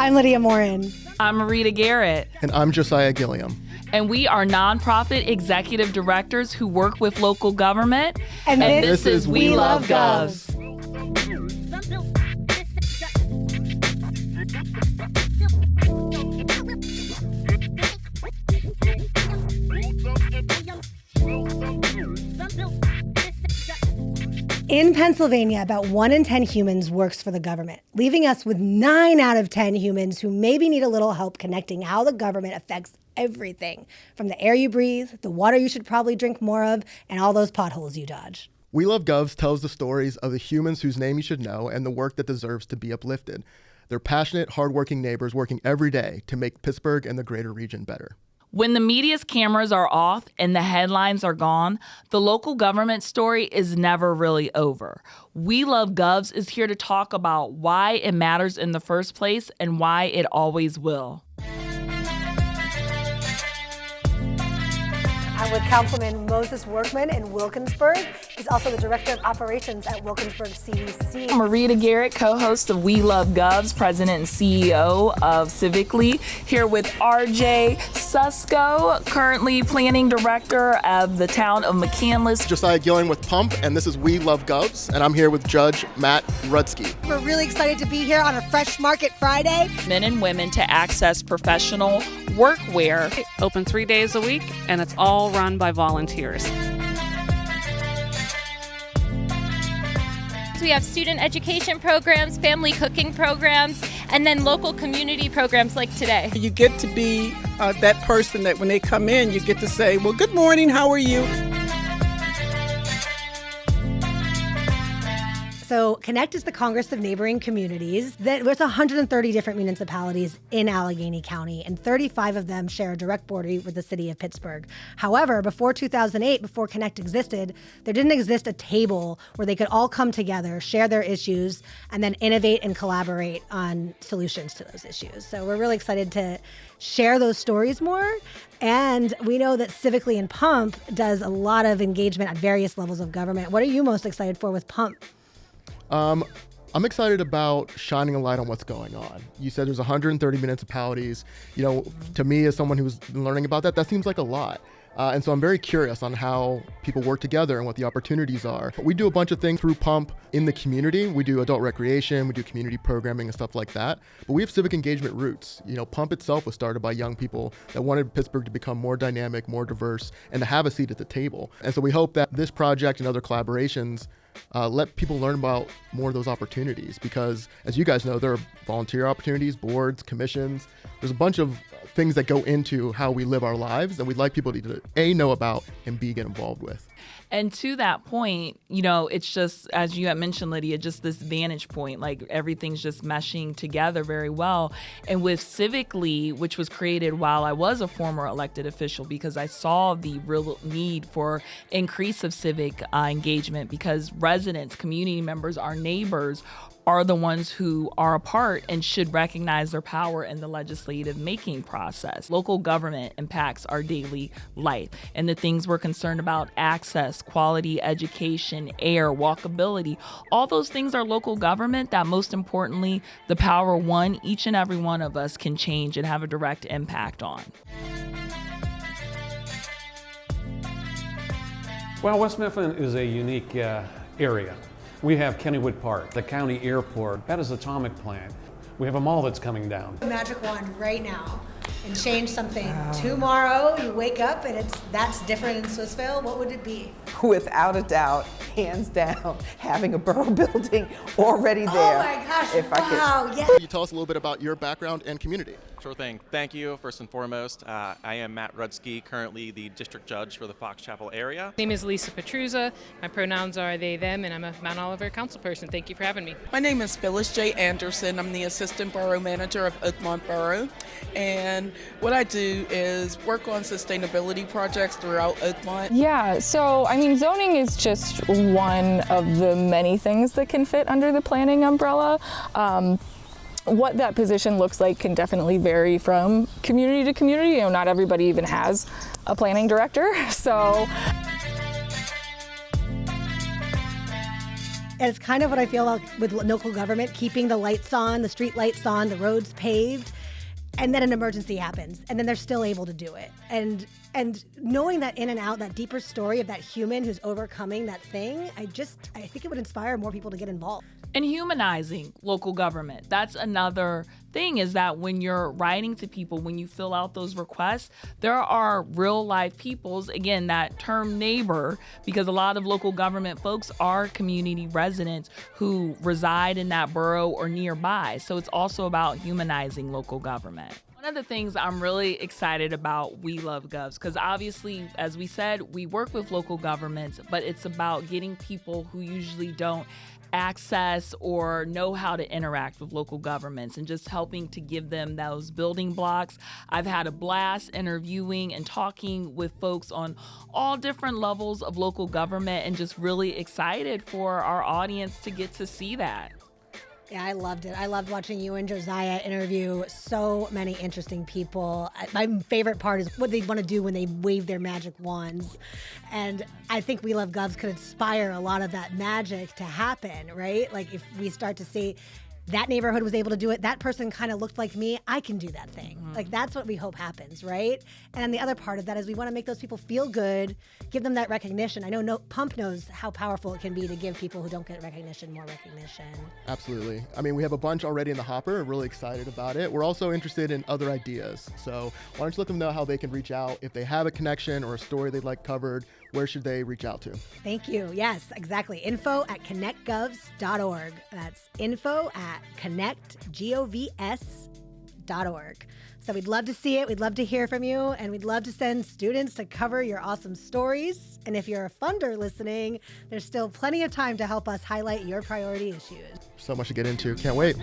I'm Lydia Morin. I'm Marita Garrett. And I'm Josiah Gilliam. And we are nonprofit executive directors who work with local government. And this is We Love Govs. In Pennsylvania, about 1 in 10 humans works for the government, leaving us with 9 out of 10 humans who maybe need a little help connecting how the government affects everything, from the air you breathe, the water you should probably drink more of, and all those potholes you dodge. We Love Govs tells the stories of the humans whose name you should know and the work that deserves to be uplifted. They're passionate, hardworking neighbors working every day to make Pittsburgh and the greater region better. When the media's cameras are off and the headlines are gone, the local government story is never really over. We Love Govs is here to talk about why it matters in the first place and why it always will. I'm with Councilman Moses Workman in Wilkinsburg. He's also the Director of Operations at Wilkinsburg CDC. Marita Garrett, co-host of We Love Govs, President and CEO of Civically, here with RJ Susko, currently Planning Director of the town of McCandless. Josiah Gilliam with Pump, and this is We Love Govs, and I'm here with Judge Matt Rudsky. We're really excited to be here on a Fresh Market Friday. Men and women to access professional workwear. Open 3 days a week, and it's all run by volunteers. We have student education programs, family cooking programs, and then local community programs like today. You get to be that person that when they come in, you get to say, well, good morning, how are you? So Connect is the Congress of Neighboring Communities. There's 130 different municipalities in Allegheny County, and 35 of them share a direct border with the city of Pittsburgh. However, before 2008, before Connect existed, there didn't exist a table where they could all come together, share their issues, and then innovate and collaborate on solutions to those issues. So we're really excited to share those stories more. And we know that Civically and Pump does a lot of engagement at various levels of government. What are you most excited for with Pump? I'm excited about shining a light on what's going on. You said there's 130 municipalities. You know, to me, as someone who's been learning about that seems like a lot. And so I'm very curious on how people work together and what the opportunities are. We do a bunch of things through Pump in the community. We do adult recreation, we do community programming and stuff like that. But we have civic engagement roots. You know, Pump itself was started by young people that wanted Pittsburgh to become more dynamic, more diverse, and to have a seat at the table. And so we hope that this project and other collaborations let people learn about more of those opportunities, because as you guys know, there are volunteer opportunities, boards, commissions. There's a bunch of things that go into how we live our lives that we'd like people to A, know about, and B, get involved with. And to that point, you know, it's just, as you had mentioned, Lydia, just this vantage point, like everything's just meshing together very well. And with Civically, which was created while I was a former elected official, because I saw the real need for increase of civic engagement, because residents, community members, our neighbors are the ones who are a part and should recognize their power in the legislative making process. Local government impacts our daily life, and the things we're concerned about: access, quality education, air, walkability. All those things are local government that, most importantly, the power one, each and every one of us can change and have a direct impact on. Well, West Mifflin is a unique area. We have Kennywood Park, the county airport, that is atomic plant. We have a mall that's coming down. Magic wand right now and change something. Tomorrow you wake up and that's different in Swissvale. What would it be? Without a doubt, hands down, having a borough building already there. Oh my gosh, wow, yeah. Can you tell us a little bit about your background and community? Sure thing. Thank you. First and foremost, I am Matt Rudsky, currently the district judge for the Fox Chapel area. My name is Lisa Petruzza. My pronouns are they, them, and I'm a Mount Oliver councilperson. Thank you for having me. My name is Phyllis J. Anderson. I'm the Assistant Borough Manager of Oakmont Borough. And what I do is work on sustainability projects throughout Oakmont. Yeah, so I mean, zoning is just one of the many things that can fit under the planning umbrella. What that position looks like can definitely vary from community to community. You know, not everybody even has a planning director, so. And it's kind of what I feel like with local government, keeping the lights on, the street lights on, the roads paved, and then an emergency happens, and then they're still able to do it. And knowing that in and out, that deeper story of that human who's overcoming that thing, I think it would inspire more people to get involved. And humanizing local government. That's another thing, is that when you're writing to people, when you fill out those requests, there are real life peoples, again, that term neighbor, because a lot of local government folks are community residents who reside in that borough or nearby. So it's also about humanizing local government. One of the things I'm really excited about We Love Govs, because obviously, as we said, we work with local governments, but it's about getting people who usually don't access or know how to interact with local governments and just helping to give them those building blocks. I've had a blast interviewing and talking with folks on all different levels of local government, and just really excited for our audience to get to see that. Yeah, I loved it. I loved watching you and Josiah interview so many interesting people. My favorite part is what they want to do when they wave their magic wands. And I think We Love Govs could inspire a lot of that magic to happen, right? Like if we start to see that neighborhood was able to do it, that person kind of looked like me, I can do that thing. Mm-hmm. Like that's what we hope happens, right? And the other part of that is we want to make those people feel good, give them that recognition. I know Pump knows how powerful it can be to give people who don't get recognition more recognition. Absolutely. I mean, we have a bunch already in the hopper. We're really excited about it. We're also interested in other ideas. So why don't you let them know how they can reach out? If they have a connection or a story they'd like covered, where should they reach out to? Thank you. Yes, exactly. info@connectgovs.org. That's info@connectgovs.org. So we'd love to see it. We'd love to hear from you. And we'd love to send students to cover your awesome stories. And if you're a funder listening, there's still plenty of time to help us highlight your priority issues. So much to get into. Can't wait.